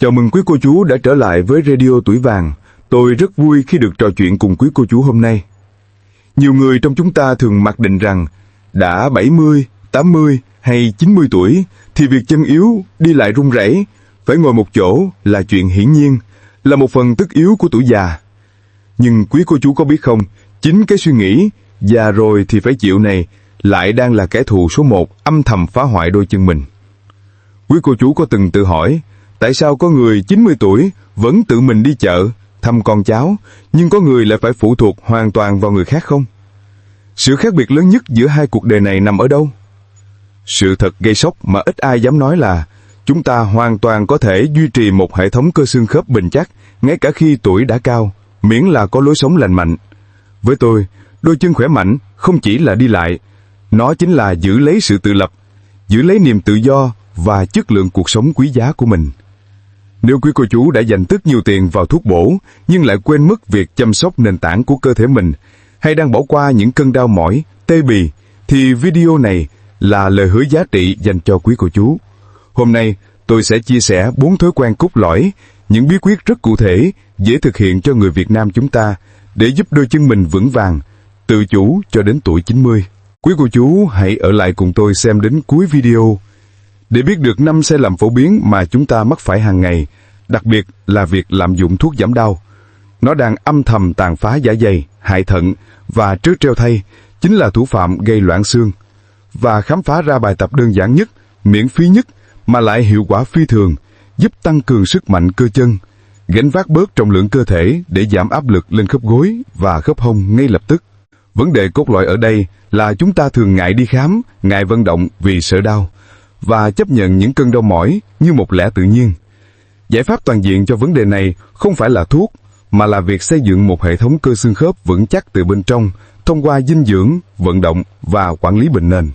Chào mừng quý cô chú đã trở lại với Radio Tuổi Vàng. Tôi rất vui khi được trò chuyện cùng quý cô chú hôm nay. Nhiều người trong chúng ta thường mặc định rằng đã 70, 80 hay 90 tuổi thì việc chân yếu, đi lại run rẩy, phải ngồi một chỗ là chuyện hiển nhiên, là một phần tất yếu của tuổi già. Nhưng quý cô chú có biết không, chính cái suy nghĩ già rồi thì phải chịu này lại đang là kẻ thù số một âm thầm phá hoại đôi chân mình. Quý cô chú có từng tự hỏi, tại sao có người 90 tuổi vẫn tự mình đi chợ, thăm con cháu, nhưng có người lại phải phụ thuộc hoàn toàn vào người khác không? Sự khác biệt lớn nhất giữa hai cuộc đời này nằm ở đâu? Sự thật gây sốc mà ít ai dám nói là chúng ta hoàn toàn có thể duy trì một hệ thống cơ xương khớp bền chắc ngay cả khi tuổi đã cao, miễn là có lối sống lành mạnh. Với tôi, đôi chân khỏe mạnh không chỉ là đi lại, nó chính là giữ lấy sự tự lập, giữ lấy niềm tự do và chất lượng cuộc sống quý giá của mình. Nếu quý cô chú đã dành rất nhiều tiền vào thuốc bổ nhưng lại quên mất việc chăm sóc nền tảng của cơ thể mình, hay đang bỏ qua những cơn đau mỏi, tê bì, thì video này là lời hứa giá trị dành cho quý cô chú. Hôm nay, tôi sẽ chia sẻ 4 thói quen cốt lõi, những bí quyết rất cụ thể, dễ thực hiện cho người Việt Nam chúng ta để giúp đôi chân mình vững vàng, tự chủ cho đến tuổi 90. Quý cô chú hãy ở lại cùng tôi xem đến cuối video để biết được 5 sai lầm phổ biến mà chúng ta mắc phải hàng ngày, đặc biệt là việc lạm dụng thuốc giảm đau. Nó đang âm thầm tàn phá dạ dày, hại thận và trớ trêu thay, chính là thủ phạm gây loãng xương. Và khám phá ra bài tập đơn giản nhất, miễn phí nhất mà lại hiệu quả phi thường, giúp tăng cường sức mạnh cơ chân, gánh vác bớt trọng lượng cơ thể để giảm áp lực lên khớp gối và khớp hông ngay lập tức. Vấn đề cốt lõi ở đây là chúng ta thường ngại đi khám, ngại vận động vì sợ đau, và chấp nhận những cơn đau mỏi như một lẽ tự nhiên. Giải pháp toàn diện cho vấn đề này không phải là thuốc, mà là việc xây dựng một hệ thống cơ xương khớp vững chắc từ bên trong, thông qua dinh dưỡng, vận động và quản lý bệnh nền.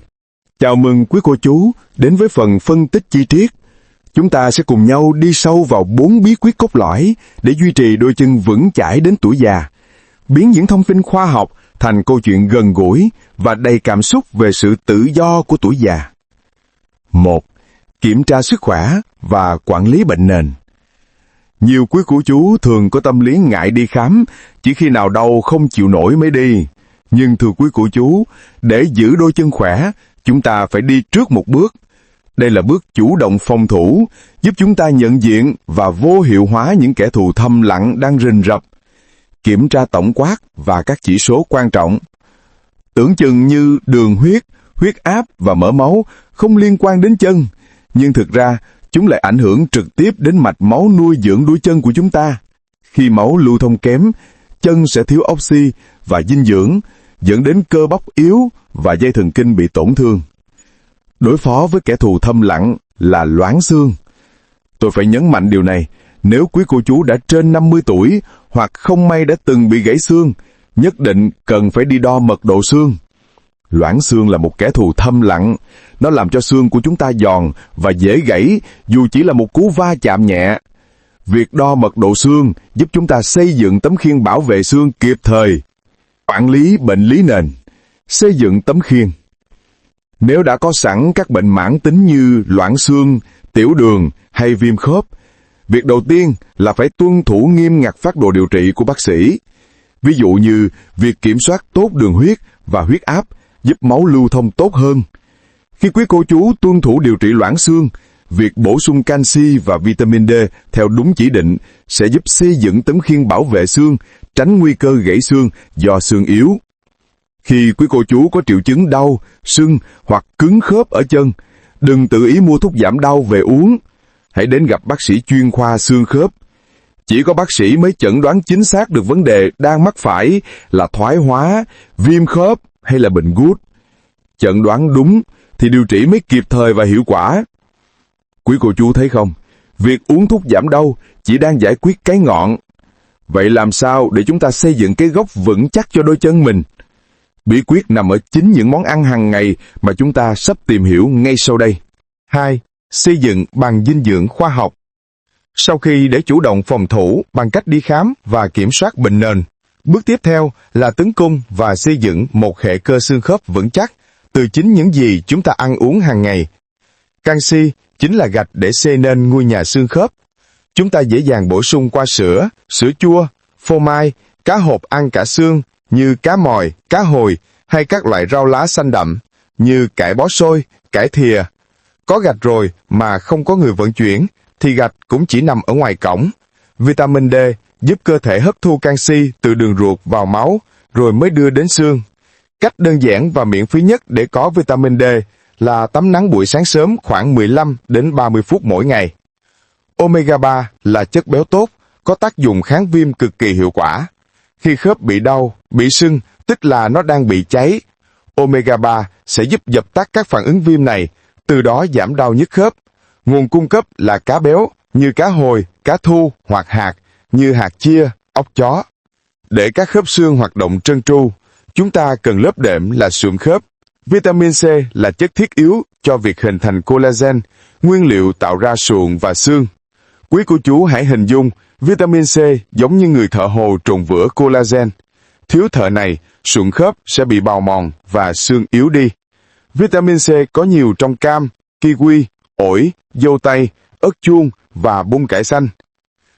Chào mừng quý cô chú đến với phần phân tích chi tiết. Chúng ta sẽ cùng nhau đi sâu vào 4 bí quyết cốt lõi để duy trì đôi chân vững chãi đến tuổi già, biến những thông tin khoa học thành câu chuyện gần gũi và đầy cảm xúc về sự tự do của tuổi già. 1. Kiểm tra sức khỏe và quản lý bệnh nền. Nhiều quý cô chú thường có tâm lý ngại đi khám, chỉ khi nào đau không chịu nổi mới đi. Nhưng thưa quý cô chú, để giữ đôi chân khỏe, chúng ta phải đi trước một bước. Đây là bước chủ động phòng thủ, giúp chúng ta nhận diện và vô hiệu hóa những kẻ thù thầm lặng đang rình rập. Kiểm tra tổng quát và các chỉ số quan trọng. Tưởng chừng như đường huyết, huyết áp và mỡ máu không liên quan đến chân, nhưng thực ra chúng lại ảnh hưởng trực tiếp đến mạch máu nuôi dưỡng đuôi chân của chúng ta. Khi máu lưu thông kém, chân sẽ thiếu oxy và dinh dưỡng, dẫn đến cơ bắp yếu và dây thần kinh bị tổn thương. Đối phó với kẻ thù thầm lặng là loãng xương. Tôi phải nhấn mạnh điều này, nếu quý cô chú đã trên 50 tuổi hoặc không may đã từng bị gãy xương, nhất định cần phải đi đo mật độ xương. Loãng xương là một kẻ thù thầm lặng, nó làm cho xương của chúng ta giòn và dễ gãy dù chỉ là một cú va chạm nhẹ. Việc đo mật độ xương giúp chúng ta xây dựng tấm khiên bảo vệ xương kịp thời. Quản lý bệnh lý nền, xây dựng tấm khiên. Nếu đã có sẵn các bệnh mãn tính như loãng xương, tiểu đường hay viêm khớp, việc đầu tiên là phải tuân thủ nghiêm ngặt phác đồ điều trị của bác sĩ. Ví dụ như việc kiểm soát tốt đường huyết và huyết áp giúp máu lưu thông tốt hơn. Khi quý cô chú tuân thủ điều trị loãng xương, việc bổ sung canxi và vitamin D theo đúng chỉ định sẽ giúp xây dựng tấm khiên bảo vệ xương, tránh nguy cơ gãy xương do xương yếu. Khi quý cô chú có triệu chứng đau, sưng hoặc cứng khớp ở chân, đừng tự ý mua thuốc giảm đau về uống. Hãy đến gặp bác sĩ chuyên khoa xương khớp. Chỉ có bác sĩ mới chẩn đoán chính xác được vấn đề đang mắc phải là thoái hóa, viêm khớp hay là bệnh gút. Chẩn đoán đúng thì điều trị mới kịp thời và hiệu quả. Quý cô chú thấy không, việc uống thuốc giảm đau chỉ đang giải quyết cái ngọn. Vậy làm sao để chúng ta xây dựng cái gốc vững chắc cho đôi chân mình? Bí quyết nằm ở chính những món ăn hàng ngày mà chúng ta sắp tìm hiểu ngay sau đây. 2. Xây dựng bằng dinh dưỡng khoa học. Sau khi để chủ động phòng thủ bằng cách đi khám và kiểm soát bệnh nền, bước tiếp theo là tấn công và xây dựng một hệ cơ xương khớp vững chắc từ chính những gì chúng ta ăn uống hàng ngày. Canxi chính là gạch để xây nên ngôi nhà xương khớp. Chúng ta dễ dàng bổ sung qua sữa, sữa chua, phô mai, cá hộp ăn cả xương như cá mòi, cá hồi hay các loại rau lá xanh đậm như cải bó xôi, cải thìa. Có gạch rồi mà không có người vận chuyển thì gạch cũng chỉ nằm ở ngoài cổng. Vitamin D giúp cơ thể hấp thu canxi từ đường ruột vào máu rồi mới đưa đến xương. Cách đơn giản và miễn phí nhất để có vitamin D là tắm nắng buổi sáng sớm khoảng 15 đến 30 phút mỗi ngày. Omega 3 là chất béo tốt, có tác dụng kháng viêm cực kỳ hiệu quả. Khi khớp bị đau, bị sưng, tức là nó đang bị cháy. Omega 3 sẽ giúp dập tắt các phản ứng viêm này, từ đó giảm đau nhức khớp. Nguồn cung cấp là cá béo như cá hồi, cá thu hoặc hạt như hạt chia, óc chó. Để các khớp xương hoạt động trơn tru, chúng ta cần lớp đệm là sụn khớp. Vitamin C là chất thiết yếu cho việc hình thành collagen, nguyên liệu tạo ra sụn và xương. Quý cô chú hãy hình dung vitamin C giống như người thợ hồ trộn vữa collagen. Thiếu thợ này, sụn khớp sẽ bị bào mòn và xương yếu đi. Vitamin C có nhiều trong cam, kiwi, ổi, dâu tây, ớt chuông và bông cải xanh.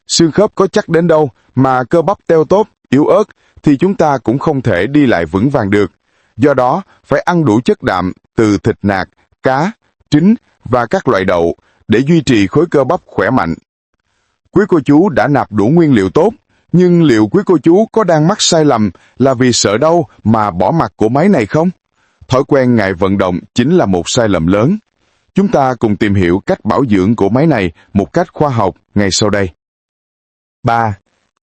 Xương khớp có chắc đến đâu mà cơ bắp teo tóp, yếu ớt thì chúng ta cũng không thể đi lại vững vàng được. Do đó, phải ăn đủ chất đạm từ thịt nạc, cá, trứng và các loại đậu để duy trì khối cơ bắp khỏe mạnh. Quý cô chú đã nạp đủ nguyên liệu tốt, nhưng liệu quý cô chú có đang mắc sai lầm là vì sợ đau mà bỏ mặc cỗ máy này không? Thói quen ngại vận động chính là một sai lầm lớn. Chúng ta cùng tìm hiểu cách bảo dưỡng cỗ máy này một cách khoa học ngay sau đây. 3.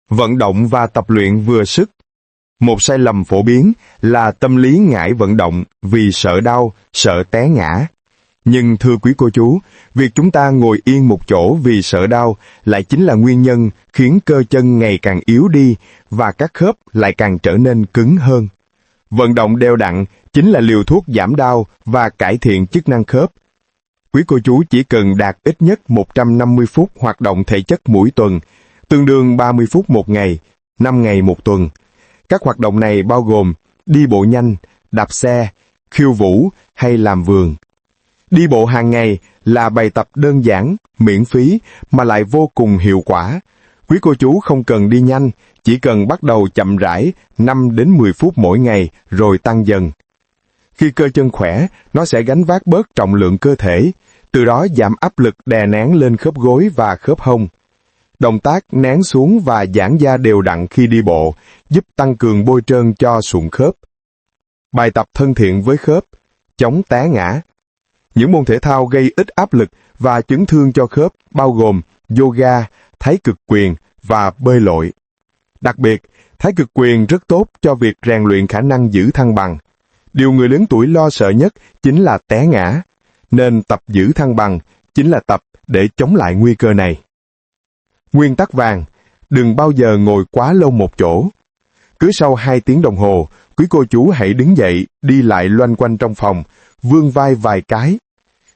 Vận động và tập luyện vừa sức. Một sai lầm phổ biến là tâm lý ngại vận động vì sợ đau, sợ té ngã. Nhưng thưa quý cô chú, việc chúng ta ngồi yên một chỗ vì sợ đau lại chính là nguyên nhân khiến cơ chân ngày càng yếu đi và các khớp lại càng trở nên cứng hơn. Vận động đều đặn chính là liều thuốc giảm đau và cải thiện chức năng khớp. Quý cô chú chỉ cần đạt ít nhất 150 phút hoạt động thể chất mỗi tuần, tương đương 30 phút một ngày, 5 ngày một tuần. Các hoạt động này bao gồm đi bộ nhanh, đạp xe, khiêu vũ hay làm vườn. Đi bộ hàng ngày là bài tập đơn giản, miễn phí mà lại vô cùng hiệu quả. Quý cô chú không cần đi nhanh, chỉ cần bắt đầu chậm rãi 5 đến 10 phút mỗi ngày rồi tăng dần. Khi cơ chân khỏe, nó sẽ gánh vác bớt trọng lượng cơ thể, từ đó giảm áp lực đè nén lên khớp gối và khớp hông. Động tác nén xuống và giãn da đều đặn khi đi bộ, giúp tăng cường bôi trơn cho sụn khớp. Bài tập thân thiện với khớp, chống té ngã. Những môn thể thao gây ít áp lực và chấn thương cho khớp bao gồm yoga, thái cực quyền và bơi lội. Đặc biệt, thái cực quyền rất tốt cho việc rèn luyện khả năng giữ thăng bằng. Điều người lớn tuổi lo sợ nhất chính là té ngã, nên tập giữ thăng bằng chính là tập để chống lại nguy cơ này. Nguyên tắc vàng, đừng bao giờ ngồi quá lâu một chỗ. Cứ sau 2 tiếng đồng hồ, quý cô chú hãy đứng dậy, đi lại loanh quanh trong phòng, vươn vai vài cái.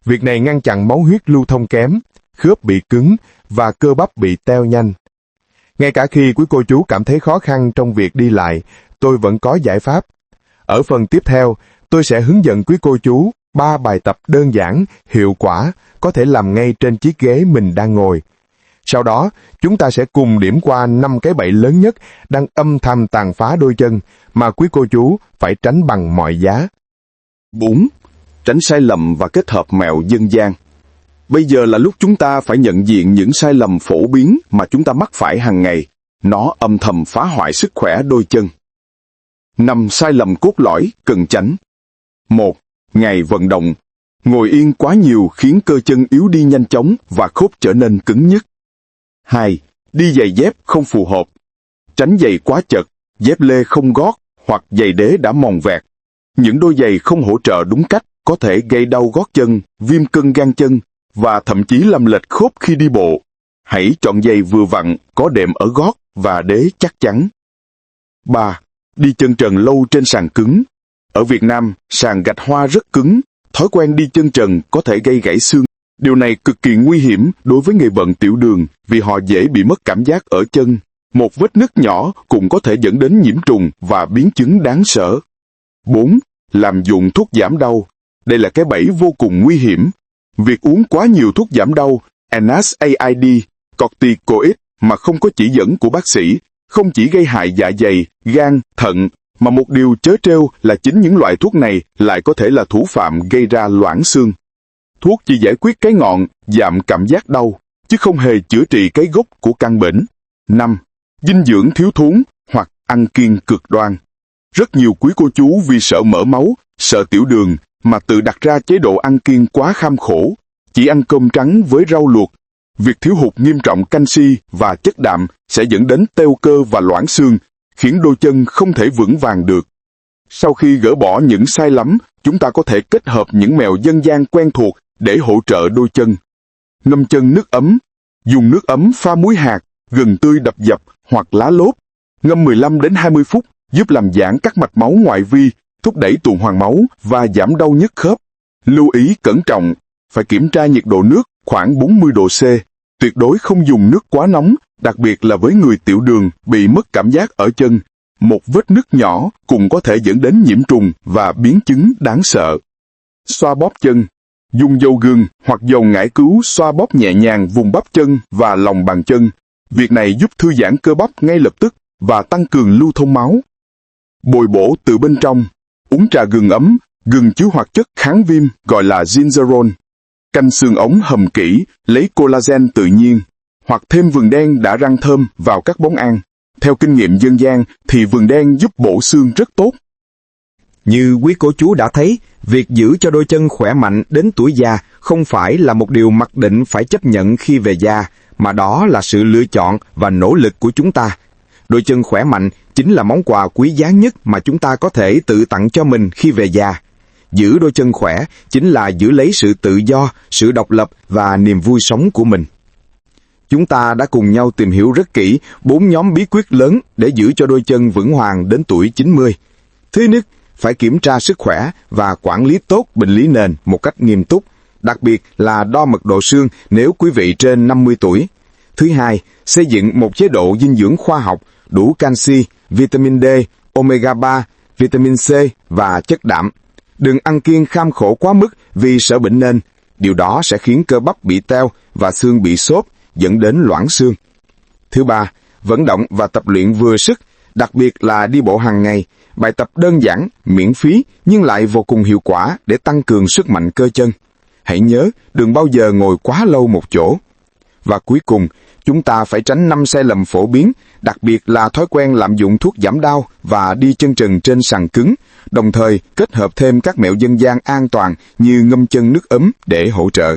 Việc này ngăn chặn máu huyết lưu thông kém, khớp bị cứng và cơ bắp bị teo nhanh. Ngay cả khi quý cô chú cảm thấy khó khăn trong việc đi lại, tôi vẫn có giải pháp. Ở phần tiếp theo, tôi sẽ hướng dẫn quý cô chú 3 bài tập đơn giản, hiệu quả, có thể làm ngay trên chiếc ghế mình đang ngồi. Sau đó, chúng ta sẽ cùng điểm qua 5 cái bẫy lớn nhất đang âm thầm tàn phá đôi chân mà quý cô chú phải tránh bằng mọi giá. 4. Tránh sai lầm và kết hợp mẹo dân gian. Bây giờ là lúc chúng ta phải nhận diện những sai lầm phổ biến mà chúng ta mắc phải hàng ngày. Nó âm thầm phá hoại sức khỏe đôi chân. 5 sai lầm cốt lõi cần tránh. 1. Ngày vận động. Ngồi yên quá nhiều khiến cơ chân yếu đi nhanh chóng và khớp trở nên cứng nhức. 2. Đi giày dép không phù hợp. Tránh giày quá chật, dép lê không gót hoặc giày đế đã mòn vẹt. Những đôi giày không hỗ trợ đúng cách có thể gây đau gót chân, viêm cân gang chân và thậm chí làm lệch khớp khi đi bộ. Hãy chọn giày vừa vặn, có đệm ở gót và đế chắc chắn. 3. Đi chân trần lâu trên sàn cứng. Ở Việt Nam, sàn gạch hoa rất cứng, thói quen đi chân trần có thể gây gãy xương. Điều này cực kỳ nguy hiểm đối với người bệnh tiểu đường vì họ dễ bị mất cảm giác ở chân. Một vết nứt nhỏ cũng có thể dẫn đến nhiễm trùng và biến chứng đáng sợ. 4. Lạm dụng thuốc giảm đau. Đây là cái bẫy vô cùng nguy hiểm. Việc uống quá nhiều thuốc giảm đau, NSAID, corticoid mà không có chỉ dẫn của bác sĩ, không chỉ gây hại dạ dày, gan, thận, mà một điều trớ trêu là chính những loại thuốc này lại có thể là thủ phạm gây ra loãng xương. Thuốc chỉ giải quyết cái ngọn, giảm cảm giác đau, chứ không hề chữa trị cái gốc của căn bệnh. 5. Dinh dưỡng thiếu thốn hoặc ăn kiêng cực đoan. Rất nhiều quý cô chú vì sợ mỡ máu, sợ tiểu đường mà tự đặt ra chế độ ăn kiêng quá kham khổ, chỉ ăn cơm trắng với rau luộc. Việc thiếu hụt nghiêm trọng canxi và chất đạm sẽ dẫn đến teo cơ và loãng xương, khiến đôi chân không thể vững vàng được. Sau khi gỡ bỏ những sai lầm, chúng ta có thể kết hợp những mẹo dân gian quen thuộc để hỗ trợ đôi chân. Ngâm chân nước ấm. Dùng nước ấm pha muối hạt, gừng tươi đập dập hoặc lá lốt. Ngâm 15 đến 20 phút giúp làm giãn các mạch máu ngoại vi, thúc đẩy tuần hoàn máu và giảm đau nhức khớp. Lưu ý cẩn trọng, phải kiểm tra nhiệt độ nước khoảng 40 độ C. Tuyệt đối không dùng nước quá nóng, đặc biệt là với người tiểu đường bị mất cảm giác ở chân. Một vết nứt nhỏ cũng có thể dẫn đến nhiễm trùng và biến chứng đáng sợ. Xoa bóp chân. Dùng dầu gừng hoặc dầu ngải cứu xoa bóp nhẹ nhàng vùng bắp chân và lòng bàn chân. Việc này giúp thư giãn cơ bắp ngay lập tức và tăng cường lưu thông máu. Bồi bổ từ bên trong. Uống trà gừng ấm, gừng chứa hoạt chất kháng viêm gọi là gingerol. Canh xương ống hầm kỹ, lấy collagen tự nhiên, hoặc thêm vừng đen đã rang thơm vào các món ăn. Theo kinh nghiệm dân gian thì vừng đen giúp bổ xương rất tốt. Như quý cô chú đã thấy, việc giữ cho đôi chân khỏe mạnh đến tuổi già không phải là một điều mặc định phải chấp nhận khi về già, mà đó là sự lựa chọn và nỗ lực của chúng ta. Đôi chân khỏe mạnh chính là món quà quý giá nhất mà chúng ta có thể tự tặng cho mình khi về già. Giữ đôi chân khỏe chính là giữ lấy sự tự do, sự độc lập và niềm vui sống của mình. Chúng ta đã cùng nhau tìm hiểu rất kỹ 4 nhóm bí quyết lớn để giữ cho đôi chân vững vàng đến tuổi 90. Thứ nhất, phải kiểm tra sức khỏe và quản lý tốt bệnh lý nền một cách nghiêm túc, đặc biệt là đo mật độ xương nếu quý vị trên 50 tuổi. Thứ hai, xây dựng một chế độ dinh dưỡng khoa học, đủ canxi, vitamin D, omega 3, vitamin C và chất đạm. Đừng ăn kiêng kham khổ quá mức vì sợ bệnh nền. Điều đó sẽ khiến cơ bắp bị teo và xương bị xốp, dẫn đến loãng xương. Thứ ba, vận động và tập luyện vừa sức, đặc biệt là đi bộ hàng ngày, bài tập đơn giản, miễn phí nhưng lại vô cùng hiệu quả để tăng cường sức mạnh cơ chân. Hãy nhớ, đừng bao giờ ngồi quá lâu một chỗ. Và cuối cùng, chúng ta phải tránh 5 sai lầm phổ biến, đặc biệt là thói quen lạm dụng thuốc giảm đau và đi chân trần trên sàn cứng, đồng thời kết hợp thêm các mẹo dân gian an toàn như ngâm chân nước ấm để hỗ trợ.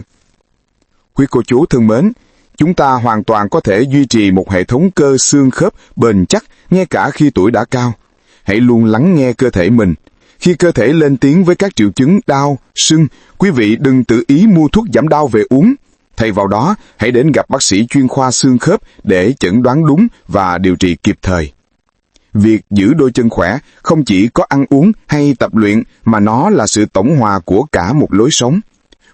Quý cô chú thân mến, chúng ta hoàn toàn có thể duy trì một hệ thống cơ xương khớp bền chắc ngay cả khi tuổi đã cao. Hãy luôn lắng nghe cơ thể mình. Khi cơ thể lên tiếng với các triệu chứng đau, sưng, quý vị đừng tự ý mua thuốc giảm đau về uống. Thay vào đó, hãy đến gặp bác sĩ chuyên khoa xương khớp để chẩn đoán đúng và điều trị kịp thời. Việc giữ đôi chân khỏe không chỉ có ăn uống hay tập luyện mà nó là sự tổng hòa của cả một lối sống.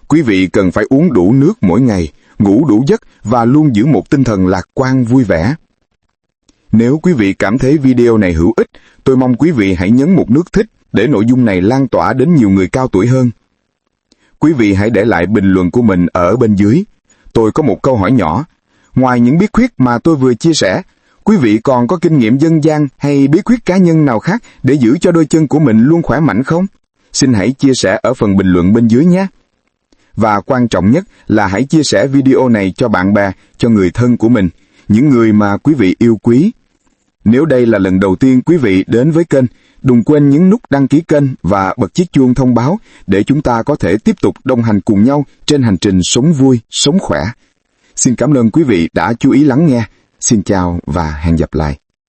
Quý vị cần phải uống đủ nước mỗi ngày, ngủ đủ giấc và luôn giữ một tinh thần lạc quan vui vẻ. Nếu quý vị cảm thấy video này hữu ích, tôi mong quý vị hãy nhấn một nút thích để nội dung này lan tỏa đến nhiều người cao tuổi hơn. Quý vị hãy để lại bình luận của mình ở bên dưới. Tôi có một câu hỏi nhỏ. Ngoài những bí quyết mà tôi vừa chia sẻ, quý vị còn có kinh nghiệm dân gian hay bí quyết cá nhân nào khác để giữ cho đôi chân của mình luôn khỏe mạnh không? Xin hãy chia sẻ ở phần bình luận bên dưới nhé. Và quan trọng nhất là hãy chia sẻ video này cho bạn bè, cho người thân của mình, những người mà quý vị yêu quý. Nếu đây là lần đầu tiên quý vị đến với kênh, đừng quên nhấn nút đăng ký kênh và bật chiếc chuông thông báo để chúng ta có thể tiếp tục đồng hành cùng nhau trên hành trình sống vui, sống khỏe. Xin cảm ơn quý vị đã chú ý lắng nghe. Xin chào và hẹn gặp lại.